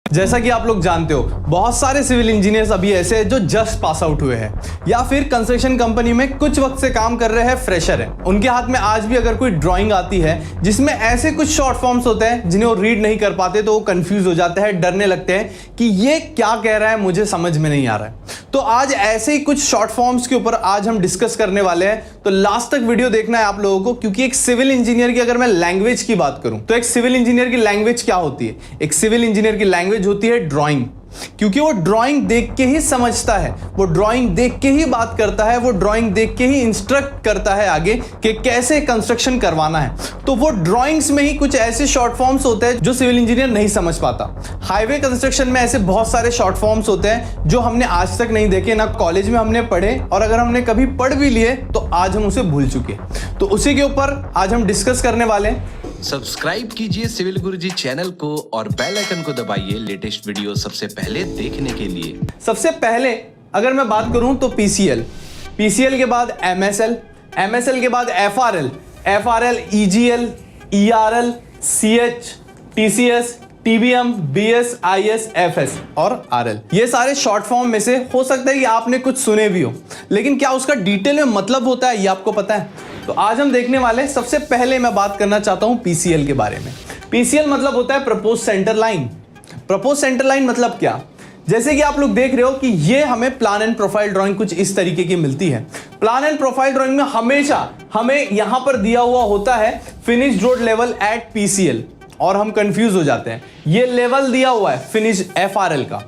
जैसा कि आप लोग जानते हो, बहुत सारे सिविल इंजीनियर्स अभी ऐसे हैं जो जस्ट पास आउट हुए हैं या फिर कंस्ट्रक्शन कंपनी में कुछ वक्त से काम कर रहे हैं, फ्रेशर हैं। उनके हाथ में आज भी अगर कोई ड्राइंग आती है जिसमें ऐसे कुछ शॉर्ट फॉर्म्स होते हैं जिन्हें वो रीड नहीं कर पाते, तो वो कंफ्यूज हो जाते हैं, डरने लगते हैं कि ये क्या कह रहा है, मुझे समझ में नहीं आ रहा है। तो आज ऐसे ही कुछ शॉर्ट फॉर्म्स के ऊपर आज हम डिस्कस करने वाले हैं, तो लास्ट तक वीडियो देखना है आप लोगों को, क्योंकि एक सिविल इंजीनियर की अगर मैं लैंग्वेज की बात करूं तो एक सिविल इंजीनियर की लैंग्वेज क्या होती है? एक सिविल इंजीनियर की लैंग्वेज होती है ड्राइंग, क्योंकि वो ड्राइंग देख के ही समझता है, वो ड्राइंग देख के ही बात करता है, वो ड्राइंग देख के ही इंस्ट्रक्ट करता है आगे कि कैसे कंस्ट्रक्शन करवाना है। तो वो ड्राइंग्स में ही कुछ ऐसे शॉर्ट फॉर्म्स होते हैं जो सिविल इंजीनियर नहीं समझ पाता। हाईवे कंस्ट्रक्शन में ऐसे बहुत सारे शॉर्ट फॉर्म्स होते हैं जो हमने आज तक नहीं देखे, ना कॉलेज में हमने पढ़े, और अगर हमने कभी पढ़ भी लिए तो आज हम उसे भूल चुके। तो उसी के ऊपर आज हम डिस्कस करने वाले हैं। सब्सक्राइब कीजिए सिविल गुरुजी चैनल को और बेल आइकन को दबाइए लेटेस्ट वीडियो सबसे पहले देखने के लिए। सबसे पहले अगर मैं बात करूं तो पीसीएल के बाद एमएसएल के बाद FRL, EGL, ERL, CH, TCS, TBM, BS, IS, FS और आरएल। ये सारे शॉर्ट फॉर्म में से हो सकता है कि आपने कुछ सुने भी हो, लेकिन क्या उसका डिटेल में मतलब होता है ये आपको पता है? तो आज हम देखने वाले हैं। सबसे पहले मैं बात करना चाहता हूं पीसीएल के बारे में। पीसीएल मतलब होता है propose centre line. Propose centre line मतलब क्या? जैसे कि आप लोग देख रहे हो कि ये हमें प्लान एंड प्रोफाइल ड्राइंग कुछ इस तरीके की मिलती है। प्लान एंड प्रोफाइल ड्राइंग में हमेशा हमें यहां पर दिया हुआ होता है finish road level at PCL, और हम कंफ्यूज हो जाते हैं। ये लेवल दिया हुआ है फिनिश एफआरएल का,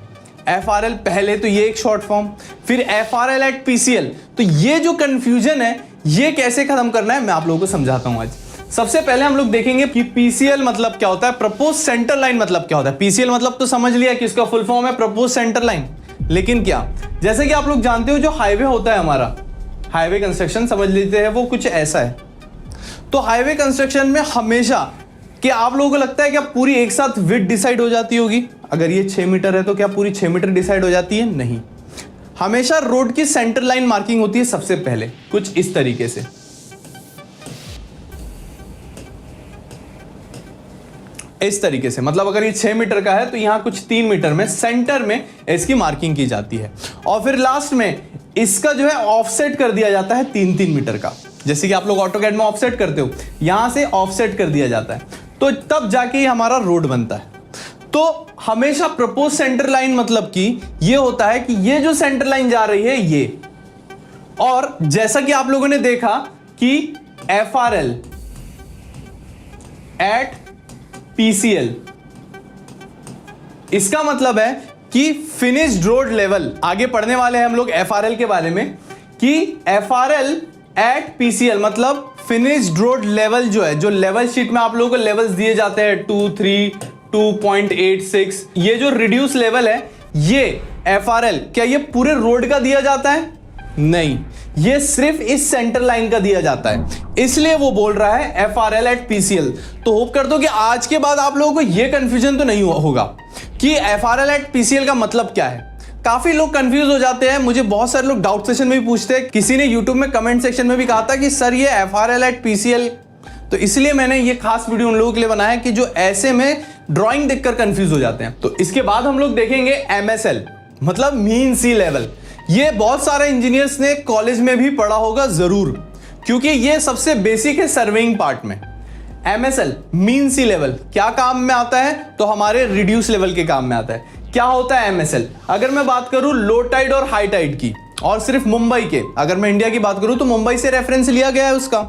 एफआरएल पहले, तो ये एक शॉर्ट फॉर्म, फिर एफआरएल एट पीसीएल। तो ये जो कंफ्यूजन है ये कैसे खत्म करना है मैं आप लोगों को समझाता हूं आज। सबसे पहले हम लोग देखेंगे कि पीसीएल मतलब क्या होता है, प्रपोज सेंटर लाइन मतलब क्या होता है। पीसीएल मतलब तो समझ लिया कि इसका फुल फॉर्म है प्रपोज सेंटर लाइन, लेकिन क्या? जैसे कि आप लोग जानते हो जो हाईवे होता है हमारा, हाईवे कंस्ट्रक्शन समझ लेते हैं, वो कुछ ऐसा है। तो हाईवे कंस्ट्रक्शन में हमेशा कि आप लोगों को लगता है क्या पूरी एक साथ विड्थ डिसाइड हो जाती होगी? अगर ये 6 मीटर है तो क्या पूरी 6 मीटर डिसाइड हो जाती है? नहीं। हमेशा रोड की सेंटर लाइन मार्किंग होती है सबसे पहले, कुछ इस तरीके से। इस तरीके से, मतलब अगर ये 6 मीटर का है तो यहां कुछ 3 मीटर में सेंटर में इसकी मार्किंग की जाती है, और फिर लास्ट में इसका जो है ऑफसेट कर दिया जाता है 3-3 मीटर का। जैसे कि आप लोग ऑटोकैड में ऑफसेट करते हो, यहां से ऑफसेट कर दिया जाता है, तो तब जाके ये हमारा रोड बनता है। तो हमेशा प्रपोज सेंटर लाइन मतलब कि ये होता है कि ये जो सेंटर लाइन जा रही है ये, और जैसा कि आप लोगों ने देखा कि एफआरएल एट पीसीएल, इसका मतलब है कि फिनिश्ड रोड लेवल। आगे पढ़ने वाले हैं हम लोग एफआरएल के बारे में कि एफआरएल एट पीसीएल मतलब फिनिश्ड रोड लेवल जो है, जो लेवल शीट में आप लोगों को लेवल्स दिए जाते हैं 2, 3, 2.86, ये जो रिड्यूस लेवल है ये एफआरएल, क्या ये पूरे रोड का दिया जाता है? नहीं, ये सिर्फ इस सेंटर लाइन का दिया जाता है, इसलिए वो बोल रहा है एफआरएल एट पीसीएल। तो होप करता हूं कि आज के बाद आप लोगों को ये कंफ्यूजन तो नहीं होगा कि एफआरएल एट पीसीएल का मतलब क्या है। काफी लोग कंफ्यूज हो जाते हैं, मुझे बहुत सारे लोग डाउट सेशन में भी पूछते हैं, किसी ने यूट्यूब में कमेंट सेक्शन में भी कहा था कि सर ये एफआरएल एट पीसीएल, तो इसलिए मैंने ये खास वीडियो उन लोगों के लिए बनाया है कि जो ऐसे में ड्राइंग देखकर कंफ्यूज हो जाते हैं। तो इसके बाद हम लोग देखेंगे एमएसएल मतलब मीन सी लेवल। ये बहुत सारे इंजीनियर्स ने कॉलेज में भी पढ़ा होगा जरूर, क्योंकि ये सबसे बेसिक है सर्वेइंग पार्ट में। एमएसएल मीन सी लेवल क्या काम में आता है? तो हमारे रिड्यूस लेवल के काम में आता है। क्या होता है एमएसएल? अगर मैं बात करूं लो टाइड और हाई टाइड की, और सिर्फ मुंबई के, अगर मैं इंडिया की बात करूं तो मुंबई से रेफरेंस लिया गया है उसका।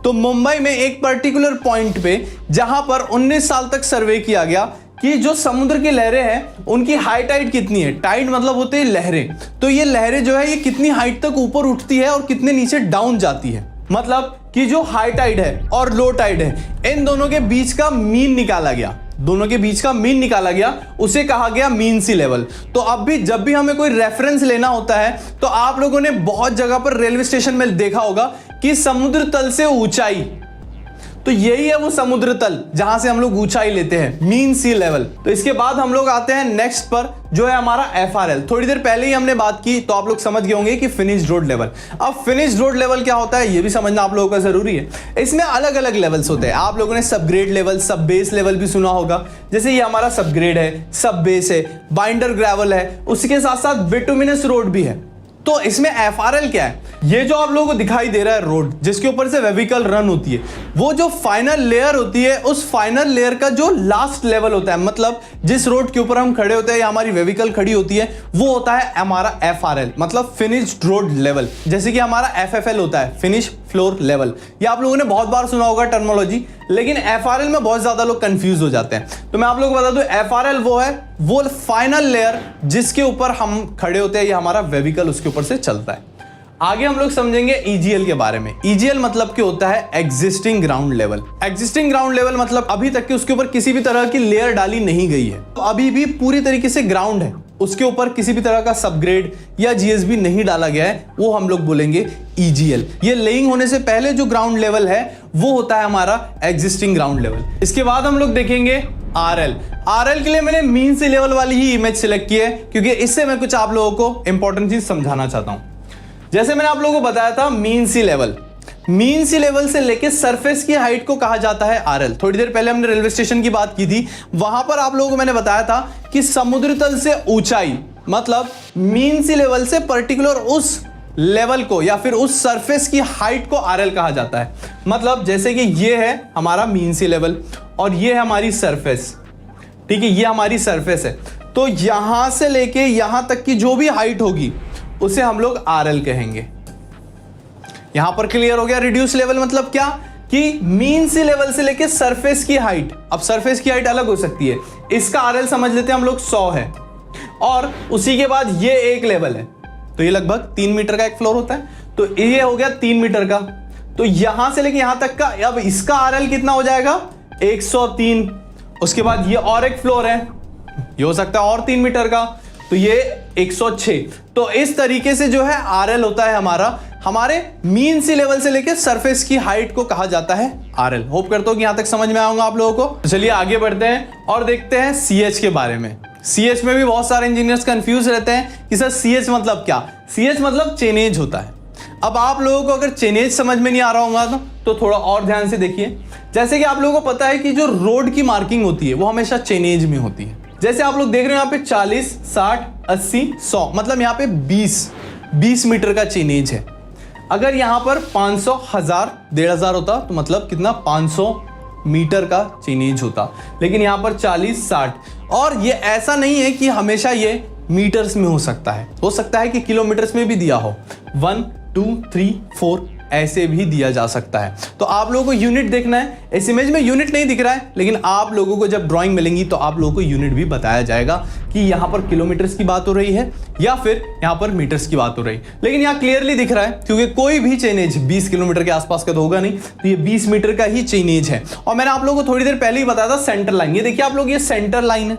तो मुंबई में एक पर्टिकुलर पॉइंट पे जहां पर 19 साल तक सर्वे किया गया कि जो समुद्र की लहरें हैं उनकी हाई टाइड कितनी है। टाइड मतलब होते हैं लहरें, तो ये लहरें जो है ये कितनी हाइट तक ऊपर उठती है और कितने नीचे डाउन जाती है। मतलब कि जो हाई टाइड है और लो टाइड है, इन दोनों के बीच का मीन निकाला गया, दोनों के बीच का मीन निकाला गया, उसे कहा गया मीन सी लेवल। तो अब भी जब भी हमें कोई रेफरेंस लेना होता है तो आप लोगों ने बहुत जगह पर रेलवे स्टेशन में देखा होगा कि समुद्र तल से ऊंचाई, तो यही है वो समुद्र तल जहां से हम लोग ऊंचाई लेते हैं, मीन सी लेवल। तो इसके बाद हम लोग आते हैं नेक्स्ट पर, जो है हमारा FRL। थोड़ी देर पहले ही हमने बात की, तो आप लोग समझ गए होंगे कि फिनिश्ड रोड लेवल। अब फिनिश्ड रोड लेवल क्या होता है ये भी समझना आप लोगों का जरूरी है। इसमें अलग अलग लेवल्स होते हैं। आप लोगों ने सब ग्रेड लेवल, सब बेस लेवल भी सुना होगा। जैसे ये हमारा सब ग्रेड है, सब बेस है, बाइंडर ग्रेवल है, उसके साथ साथ बिटुमिनस रोड भी है। तो इसमें FRL क्या है? ये जो आप लोगों को दिखाई दे रहा है रोड, जिसके ऊपर से वेहिकल रन होती है, वो जो फाइनल लेयर होती है, उस फाइनल लेयर का जो लास्ट लेवल होता है, मतलब जिस रोड के ऊपर हम खड़े होते हैं या हमारी वेहिकल खड़ी होती है, वो होता है हमारा FRL, मतलब फिनिश्ड रोड लेवल। जैसे कि हमारा FFL होता है, फिनिश फ्लोर लेवल। ये आप लोगों ने बहुत बार सुना होगा टर्मिनोलॉजी, लेकिन FRL में बहुत ज्यादा लोग कंफ्यूज हो जाते हैं। तो मैं आप लोगों को बता दूं, FRL वो है वो फाइनल लेयर जिसके ऊपर हम खड़े होते हैं या हमारा वेहिकल उसके ऊपर से चलता है। आगे हम लोग समझेंगे EGL के बारे में। EGL मतलब क्या होता है? Existing ground level. Existing ground level मतलब अभी तक कि उसके ऊपर किसी भी तरह की लेयर डाली नहीं गई है, तो अभी भी पूरी तरीके से ग्राउंड है, उसके ऊपर किसी भी तरह का सबग्रेड या GSB नहीं डाला गया है, वो हम लोग बोलेंगे EGL। ये लेइंग होने से पहले जो ग्राउंड लेवल है वो होता है हमारा एग्जिस्टिंग ग्राउंड लेवल। इसके बाद हम लोग देखेंगे RL के लिए मैंने मीन सी लेवल वाली ही इमेज सिलेक्ट की है, क्योंकि इससे मैं कुछ आप लोगों को इंपॉर्टेंट चीज समझाना चाहता हूं। जैसे मैंने आप लोगों को बताया था, मीन सी लेवल से लेके सरफेस की हाइट को कहा जाता है RL। थोड़ी देर पहले हमने रेलवे स्टेशन की बात की थी, वहां पर आप लोगों को मैंने बताया था कि समुद्र तल से ऊंचाई, मतलब मीन सी लेवल से पर्टिकुलर उस लेवल को या फिर उस सरफेस की हाइट को RL कहा जाता है। मतलब जैसे कि ये है हमारा मीन सी लेवल और ये है हमारी सरफेस, ठीक है, ये हमारी सरफेस है। तो यहां से लेके यहां तक की जो भी हाइट होगी उसे हम लोग RL कहेंगे। यहां पर क्लियर हो गया? रिड्यूस लेवल मतलब क्या? कि मीन सी लेवल से लेके सरफेस की हाइट। अब सरफेस की हाइट अलग हो सकती है, इसका RL समझ लेते हैं हम लोग 100 है, और उसी के बाद ये एक लेवल है, तो ये लगभग 3 मीटर का एक फ्लोर होता है, तो ये हो गया 3 मीटर का। तो यहां से लेके यहां तक का, अब इसका RL कितना हो जाएगा? 103। उसके बाद ये और एक फ्लोर है, ये हो सकता है और 3 मीटर का, तो ये 106। तो इस तरीके से जो है RL होता है हमारे मीन सी लेवल से लेकर सरफेस की हाइट को कहा जाता है RL। होप करता हूं कि यहां तक समझ में आऊंगा आप लोगों को। तो चलिए आगे बढ़ते हैं और देखते हैं CH के बारे में। CH में भी बहुत सारे इंजीनियर्स कंफ्यूज रहते हैं कि सर CH मतलब क्या? CH मतलब चेनेज होता है। अब आप लोगों को अगर चेनेज समझ में नहीं आ रहा होगा तो थोड़ा और ध्यान से देखिए। जैसे कि आप लोगों को पता है कि जो रोड की मार्किंग होती है वो हमेशा चेनेज में होती है। जैसे आप लोग देख रहे हो यहाँ पे 40, 60, 80, 100, मतलब यहाँ पे 20 मीटर का चेनेज है। अगर यहाँ पर 500, 1000, 1500 होता तो मतलब कितना? 500 मीटर का चेनेज होता। लेकिन यहाँ पर 40, 60, और ये ऐसा नहीं है कि हमेशा ये मीटर्स में हो सकता है कि किलोमीटर्स में भी दिया हो, 1, 2, 3, 4 ऐसे भी दिया जा सकता है। तो आप लोगों को यूनिट देखना है। इस इमेज में यूनिट नहीं दिख रहा है, लेकिन आप लोगों को जब ड्राइंग मिलेंगी तो आप लोगों को यूनिट भी बताया जाएगा कि यहाँ पर किलोमीटर्स की बात हो रही है या फिर यहाँ पर मीटर्स की बात हो रही है। लेकिन यहाँ क्लियरली दिख रहा है, क्योंकि कोई भी चेनेज 20 किलोमीटर के आसपास का तो होगा नहीं, तो ये 20 मीटर का ही चेनेज है। और मैंने आप लोगों को थोड़ी देर पहले ही बताया था सेंटर लाइन। ये देखिए आप लोग, ये सेंटर लाइन है,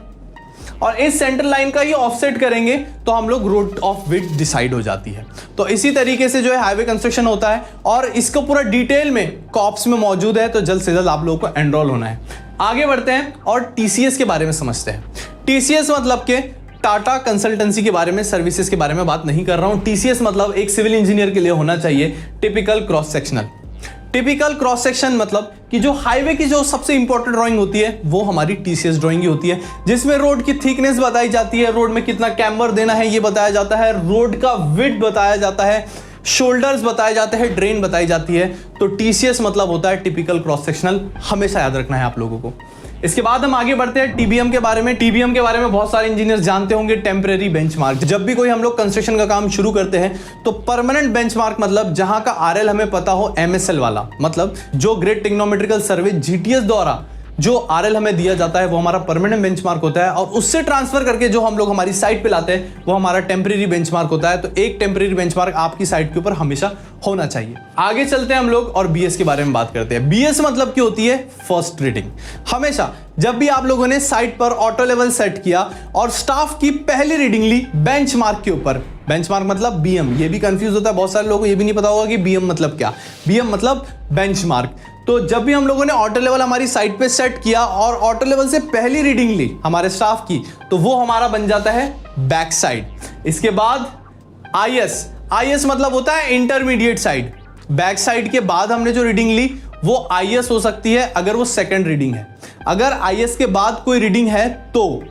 और इस सेंटर लाइन का ही ऑफसेट करेंगे तो हम लोग रोड ऑफ विड्थ डिसाइड हो जाती है। तो इसी तरीके से जो है हाईवे कंस्ट्रक्शन होता है, और इसको पूरा डिटेल में कॉप्स में मौजूद है, तो जल्द से जल्द आप लोगों को एनरोल होना है। आगे बढ़ते हैं और TCS के बारे में समझते हैं। TCS मतलब के टाटा कंसल्टेंसी के बारे में, सर्विसेज के बारे में बात नहीं कर रहा हूं। TCS मतलब एक सिविल इंजीनियर के लिए होना चाहिए typical cross sectional. Typical cross section मतलब कि जो हाईवे की जो सबसे इंपॉर्टेंट ड्राइंग होती है वो हमारी TCS ड्राइंग ही होती है, जिसमें रोड की थिकनेस बताई जाती है, रोड में कितना कैम्बर देना है ये बताया जाता है, रोड का विड्थ बताया जाता है, शोल्डर्स बताए जाते हैं, ड्रेन बताई जाती है। तो TCS मतलब होता है टिपिकल क्रॉस सेक्शनल, हमेशा याद रखना है आप लोगों को। इसके बाद हम आगे बढ़ते हैं TBM के बारे में। TBM के बारे में बहुत सारे इंजीनियर्स जानते होंगे, टेम्परेरी बेंचमार्क। जब भी कोई हम लोग कंस्ट्रक्शन का काम शुरू करते हैं तो परमानेंट बेंचमार्क मतलब जहां का RL हमें पता हो, MSL वाला मतलब जो ग्रेड टेक्नोमेट्रिकल सर्वे GTS द्वारा जो RL हमें दिया जाता है वो हमारा परमानेंट बेंचमार्क होता है, और उससे ट्रांसफर करके जो हम लोग हमारी साइट पे लाते हैं वो हमारा टेम्परेरी बेंचमार्क होता है। तो एक टेम्परेरी बेंचमार्क आपकी साइट के ऊपर हमेशा होना चाहिए। आगे चलते हैं हम लोग और BS के बारे में बात करते हैं। BS मतलब क्या होती है? First reading. हमेशा जब भी आप लोगों ने साइट पर ऑटो लेवल सेट किया और स्टाफ की पहली रीडिंग ली बेंचमार्क के ऊपर, बेंचमार्क मतलब BM, ये भी कंफ्यूज होता है बहुत सारे लोगों को, ये भी नहीं पता होगा कि BM मतलब क्या। BM मतलब बेंचमार्क। तो तो जब भी हम लोगों ने ऑटो लेवल हमारी साइड पे सेट किया और ऑटो लेवल से पहली रीडिंग ली हमारे स्टाफ की, तो वो हमारा बन जाता है बैक साइड। इसके बाद IS मतलब होता है इंटरमीडिएट साइड। बैक साइड के बाद हमने जो रीडिंग ली वो IS हो सकती है अगर वो सेकंड रीडिंग है। अगर IS के बाद कोई रीडिंग है तो,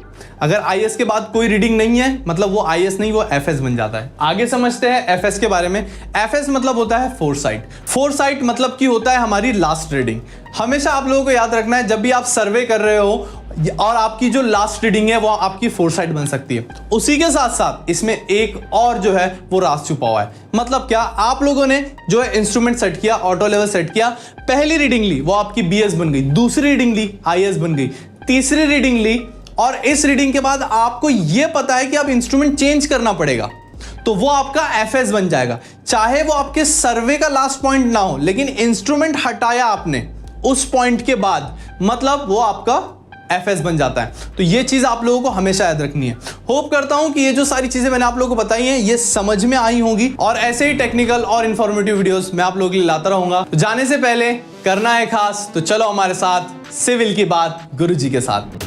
अगर IS के बाद कोई रीडिंग नहीं है मतलब वो IS नहीं, वो FS बन जाता है। आगे समझते हैं FS के बारे में। FS मतलब होता है फोरसाइट। फोरसाइट मतलब कि होता है हमारी लास्ट रीडिंग। हमेशा आप लोगों को याद रखना है, जब भी आप सर्वे कर रहे हो और आपकी जो लास्ट रीडिंग है वो आपकी फोरसाइट बन सकती है। उसी के साथ साथ इसमें एक और जो है वो राज छुपा हुआ है। मतलब क्या, आप लोगों ने जो है इंस्ट्रूमेंट सेट किया, ऑटो लेवल सेट किया, पहली रीडिंग ली वो आपकी BS बन गई, दूसरी रीडिंग ली IS बन गई, तीसरी रीडिंग ली और इस रीडिंग के बाद आपको यह पता है कि अब इंस्ट्रूमेंट चेंज करना पड़ेगा, तो वो आपका FS बन जाएगा। चाहे वो आपके सर्वे का लास्ट पॉइंट ना हो, लेकिन इंस्ट्रूमेंट हटाया आपने उस पॉइंट के बाद, मतलब वो आपका FS बन जाता है। तो ये चीज आप लोगों को हमेशा याद रखनी है। होप करता हूं कि ये जो सारी चीजें मैंने आप लोगों को बताई हैं ये समझ में आई होंगी, और ऐसे ही टेक्निकल और इंफॉर्मेटिव वीडियोस मैं आप लोगों के लिए लाता रहूंगा। तो जाने से पहले करना है खास, तो चलो हमारे साथ सिविल की बात गुरुजी के साथ।